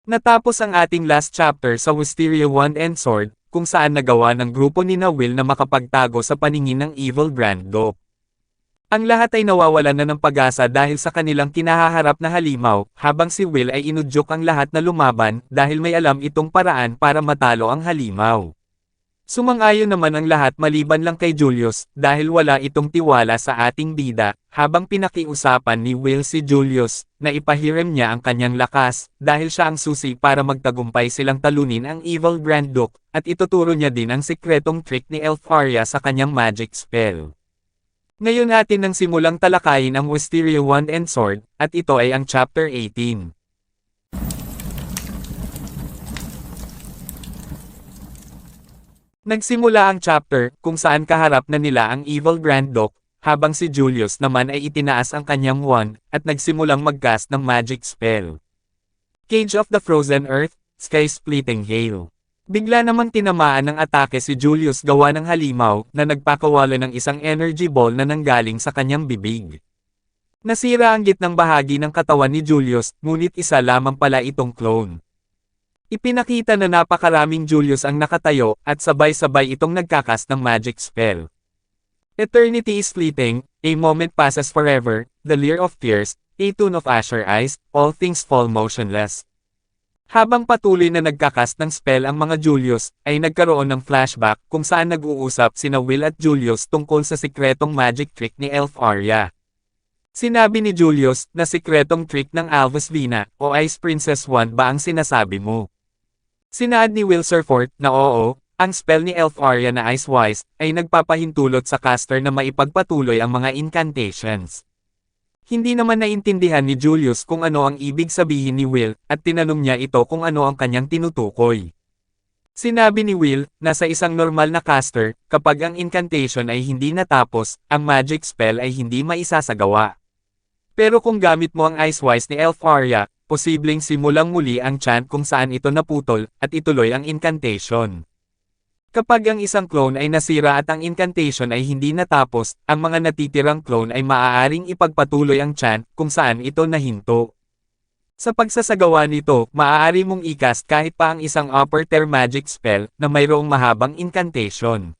Natapos ang ating last chapter sa Wisteria Wand and Sword, kung saan nagawa ng grupo ni na Will na makapagtago sa paningin ng Evil Grand Dope. Ang lahat ay nawawalan na ng pag-asa dahil sa kanilang kinahaharap na halimaw, habang si Will ay inudyok ang lahat na lumaban dahil may alam itong paraan para matalo ang halimaw. Sumang-ayon naman ang lahat maliban lang kay Julius, dahil wala itong tiwala sa ating bida, habang pinakiusapan ni Will si Julius, na ipahiram niya ang kanyang lakas, dahil siya ang susi para magtagumpay silang talunin ang Evil Grand Duke, at ituturo niya din ang sikretong trick ni Elfaria sa kanyang magic spell. Ngayon atin nang simulang talakayin ang Wisteria Wand and Sword, at ito ay ang Chapter 18. Nagsimula ang chapter, kung saan kaharap na nila ang Evil Grand Duke, habang si Julius naman ay itinaas ang kanyang wand, at nagsimulang mag-cast ng magic spell. Cage of the Frozen Earth, Sky-Splitting Hail. Bigla namang tinamaan ng atake si Julius gawa ng halimaw, na nagpakawala ng isang energy ball na nanggaling sa kanyang bibig. Nasira ang gitnang bahagi ng katawan ni Julius, ngunit isa lamang pala itong clone. Ipinakita na napakaraming Julius ang nakatayo, at sabay-sabay itong nagkakas ng magic spell. Eternity is fleeting, a moment passes forever, the Lyre of Tears, a tune of azure eyes, all things fall motionless. Habang patuloy na nagkakas ng spell ang mga Julius, ay nagkaroon ng flashback kung saan nag-uusap sina Will at Julius tungkol sa sikretong magic trick ni Elfaria. Sinabi ni Julius na sikretong trick ng Alvis Vina, o Ice Princess Wand ba ang sinasabi mo? Sinaad ni Will Surfort na oo, ang spell ni Elfaria na Ice Wise ay nagpapahintulot sa caster na maipagpatuloy ang mga incantations. Hindi naman naintindihan ni Julius kung ano ang ibig sabihin ni Will, at tinanong niya ito kung ano ang kanyang tinutukoy. Sinabi ni Will na sa isang normal na caster, kapag ang incantation ay hindi natapos, ang magic spell ay hindi maisasagawa. Pero kung gamit mo ang Ice Wise ni Elfaria, posibleng simulang muli ang chant kung saan ito naputol, at ituloy ang incantation. Kapag ang isang clone ay nasira at ang incantation ay hindi natapos, ang mga natitirang clone ay maaaring ipagpatuloy ang chant kung saan ito nahinto. Sa pagsasagawa nito, maaari mong i-cast kahit pa ang isang upper tier magic spell na mayroong mahabang incantation.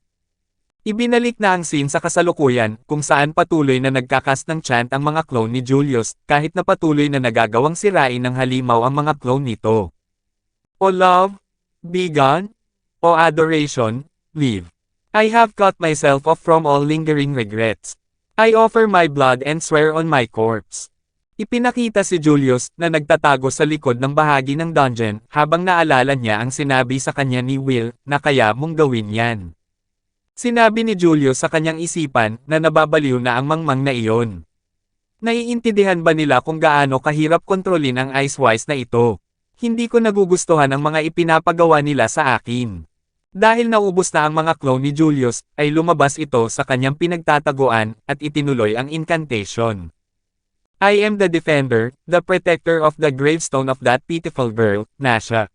Ibinalik na ang scene sa kasalukuyan, kung saan patuloy na nagkakas ng chant ang mga clone ni Julius, kahit na patuloy na nagagawang sirain ng halimaw ang mga clone nito. O love, be gone. O adoration, live. I have cut myself off from all lingering regrets. I offer my blood and swear on my corpse. Ipinakita si Julius na nagtatago sa likod ng bahagi ng dungeon, habang naalala niya ang sinabi sa kanya ni Will, na kaya mong gawin yan. Sinabi ni Julius sa kanyang isipan na nababaliw na ang mangmang na iyon. Naiintindihan ba nila kung gaano kahirap kontrolin ang Ice Wise na ito? Hindi ko nagugustuhan ang mga ipinapagawa nila sa akin. Dahil naubos na ang mga clone ni Julius, ay lumabas ito sa kanyang pinagtataguan, at itinuloy ang incantation. I am the defender, the protector of the gravestone of that pitiful girl, Nasha.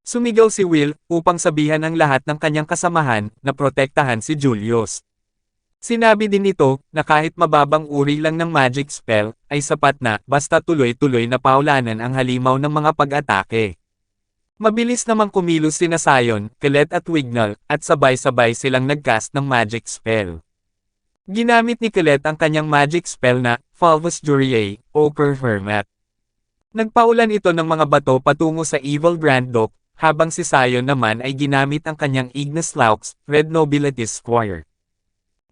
Sumigaw si Will, upang sabihan ang lahat ng kanyang kasamahan, na protektahan si Julius. Sinabi din nito, na kahit mababang uri lang ng magic spell, ay sapat na, basta tuloy-tuloy na paulanan ang halimaw ng mga pag-atake. Mabilis namang kumilos sina Sion, Colette at Wignall, at sabay-sabay silang nag-cast ng magic spell. Ginamit ni Colette ang kanyang magic spell na, Fulvus Juriae, o Performat. Nagpaulan ito ng mga bato patungo sa Evil Grand Duke, habang si Sion naman ay ginamit ang kanyang Ignis Laux, Red Nobilities Squire.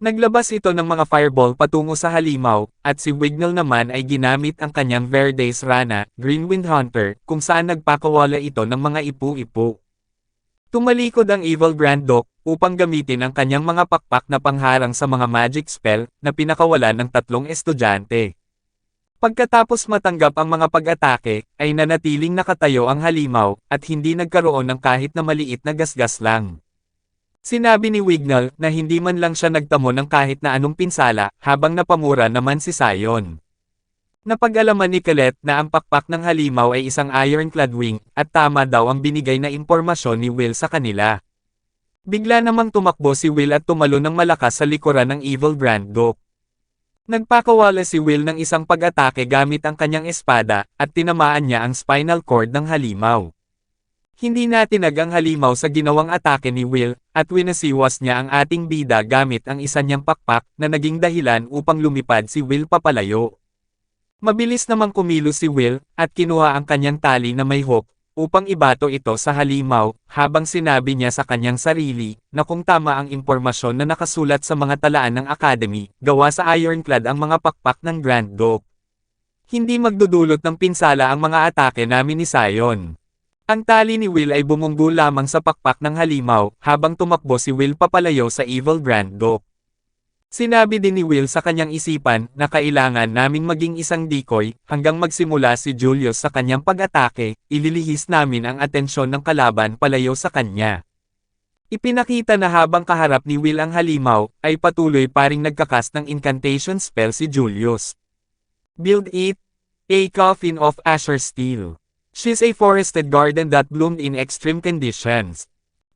Naglabas ito ng mga fireball patungo sa halimaw, at si Wignall naman ay ginamit ang kanyang Verdes Rana, Green Wind Hunter, kung saan nagpakawala ito ng mga ipu-ipu. Tumalikod ang Evil Grand Duke, upang gamitin ang kanyang mga pakpak na pangharang sa mga magic spell, na pinakawalan ng 3 estudyante. Pagkatapos matanggap ang mga pag-atake, ay nanatiling nakatayo ang halimaw, at hindi nagkaroon ng kahit na maliit na gasgas lang. Sinabi ni Wignall na hindi man lang siya nagtamo ng kahit na anong pinsala, habang napamura naman si Sion. Napag-alaman ni Colette na ang pakpak ng halimaw ay isang ironclad wing, at tama daw ang binigay na impormasyon ni Will sa kanila. Bigla namang tumakbo si Will at tumalo ng malakas sa likuran ng Evil Grand Duke. Nagpakawala si Will ng isang pag-atake gamit ang kanyang espada, at tinamaan niya ang spinal cord ng halimaw. Hindi natinag ang halimaw sa ginawang atake ni Will, at winasiwas niya ang ating bida gamit ang isa niyang pakpak na naging dahilan upang lumipad si Will papalayo. Mabilis namang kumilos si Will, at kinuha ang kanyang tali na may hook, upang ibato ito sa halimaw, habang sinabi niya sa kanyang sarili, na kung tama ang impormasyon na nakasulat sa mga talaan ng Academy, gawa sa ironclad ang mga pakpak ng Grand Duke. Hindi magdudulot ng pinsala ang mga atake namin ni Sion. Ang tali ni Will ay bumunggol lamang sa pakpak ng halimaw, habang tumakbo si Will papalayo sa Evil Grand Duke. Sinabi din ni Will sa kanyang isipan na kailangan naming maging isang decoy, hanggang magsimula si Julius sa kanyang pag-atake, ililihis namin ang atensyon ng kalaban palayo sa kanya. Ipinakita na habang kaharap ni Will ang halimaw, ay patuloy pa ring nagkakas ng incantation spell si Julius. Build it, a coffin of azure steel. She's a forested garden that bloomed in extreme conditions.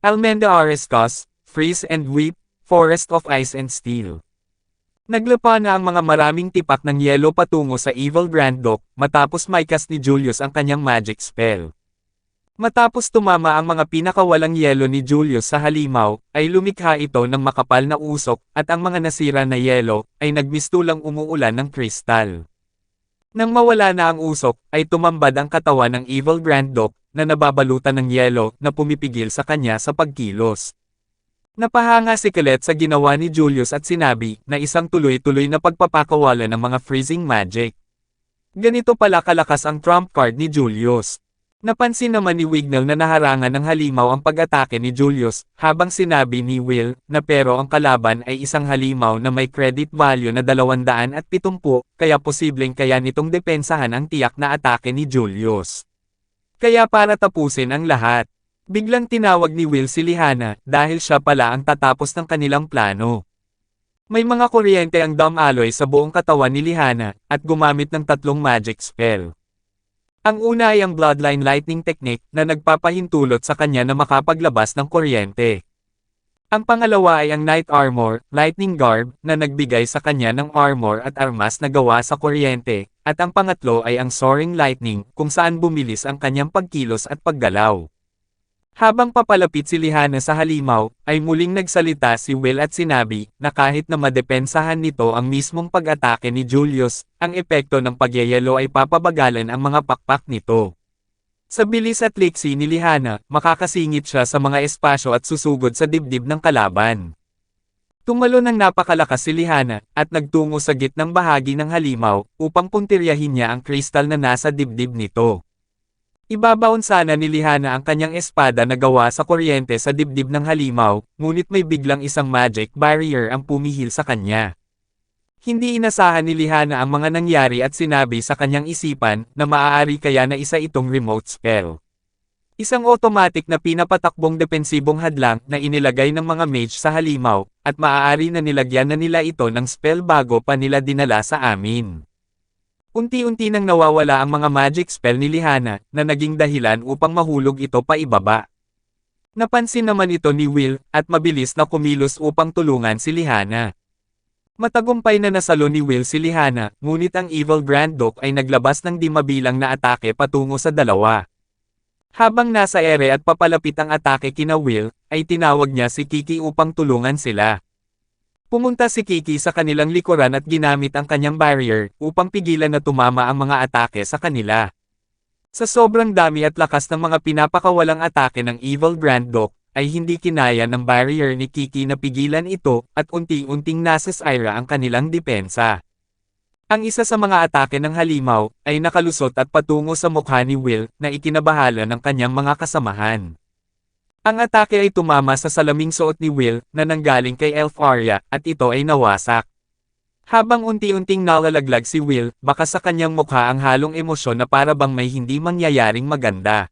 Almenda Arescos, freeze and weep, forest of ice and steel. Naglapa na ang mga maraming tipak ng yelo patungo sa Evil Grand Duke, matapos maikas ni Julius ang kanyang magic spell. Matapos tumama ang mga pinakawalang yelo ni Julius sa halimaw, ay lumikha ito ng makapal na usok, at ang mga nasira na yelo, ay nagmistulang umuulan ng kristal. Nang mawala na ang usok, ay tumambad ang katawan ng Evil Grand Duke, na nababalutan ng yelo, na pumipigil sa kanya sa pagkilos. Napahanga si Colette sa ginawa ni Julius at sinabi, na isang tuloy-tuloy na pagpapakawala ng mga freezing magic. Ganito pala kalakas ang trump card ni Julius. Napansin naman ni Wignall na naharangan ng halimaw ang pag-atake ni Julius, habang sinabi ni Will, na pero ang kalaban ay isang halimaw na may credit value na 270, kaya posibleng kaya nitong depensahan ang tiyak na atake ni Julius. Kaya para tapusin ang lahat, biglang tinawag ni Will si Lihana, dahil siya pala ang tatapos ng kanilang plano. May mga kuryente ang Dom Alloy sa buong katawan ni Lihana, at gumamit ng 3 magic spell. Ang una ay ang Bloodline Lightning Technique na nagpapahintulot sa kanya na makapaglabas ng kuryente. Ang pangalawa ay ang Knight Armor, Lightning Garb, na nagbigay sa kanya ng armor at armas na gawa sa kuryente, at ang pangatlo ay ang Soaring Lightning, kung saan bumilis ang kanyang pagkilos at paggalaw. Habang papalapit si Lihana sa halimaw, ay muling nagsalita si Will at sinabi, na kahit na madepensahan nito ang mismong pag-atake ni Julius, ang epekto ng pagyayelo ay papabagalan ang mga pakpak nito. Sa bilis at liksi ni Lihana, makakasingit siya sa mga espasyo at susugod sa dibdib ng kalaban. Tumalo ng napakalakas si Lihana, at nagtungo sa gitnang bahagi ng halimaw, upang puntiryahin niya ang kristal na nasa dibdib nito. Ibabaon sana ni Lihana ang kanyang espada na gawa sa kuryente sa dibdib ng halimaw, ngunit may biglang isang magic barrier ang pumihil sa kanya. Hindi inasahan ni Lihana ang mga nangyari at sinabi sa kanyang isipan na maaari kaya na isa itong remote spell. Isang automatic na pinapatakbong depensibong hadlang na inilagay ng mga mage sa halimaw, at maaari na nilagyan na nila ito ng spell bago pa nila dinala sa amin. Unti-unti nang nawawala ang mga magic spell ni Lihana, na naging dahilan upang mahulog ito pa ibaba. Napansin naman ito ni Will, at mabilis na kumilos upang tulungan si Lihana. Matagumpay na nasalo ni Will si Lihana, ngunit ang Evil Grand Duke ay naglabas ng di mabilang na atake patungo sa dalawa. Habang nasa ere at papalapit ang atake kina Will, ay tinawag niya si Kiki upang tulungan sila. Pumunta si Kiki sa kanilang likuran at ginamit ang kanyang barrier, upang pigilan na tumama ang mga atake sa kanila. Sa sobrang dami at lakas ng mga pinapakawalang atake ng Evil Grand Duke, ay hindi kinaya ng barrier ni Kiki na pigilan ito, at unti-unting nasasira ang kanilang depensa. Ang isa sa mga atake ng halimaw, ay nakalusot at patungo sa mukha ni Will, na ikinabahala ng kanyang mga kasamahan. Ang atake ay tumama sa salaming suot ni Will, na nanggaling kay Elf Arya, at ito ay nawasak. Habang unti-unting nalalaglag si Will, baka sa kanyang mukha ang halong emosyon na para bang may hindi mangyayaring maganda.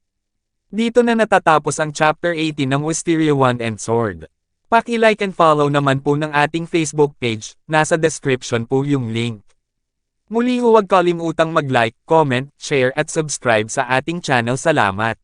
Dito na natatapos ang Chapter 18 ng Wisteria Wand and Sword. Paki-like and follow naman po ng ating Facebook page, nasa description po yung link. Muli huwag kalimutang mag-like, comment, share at subscribe sa ating channel. Salamat!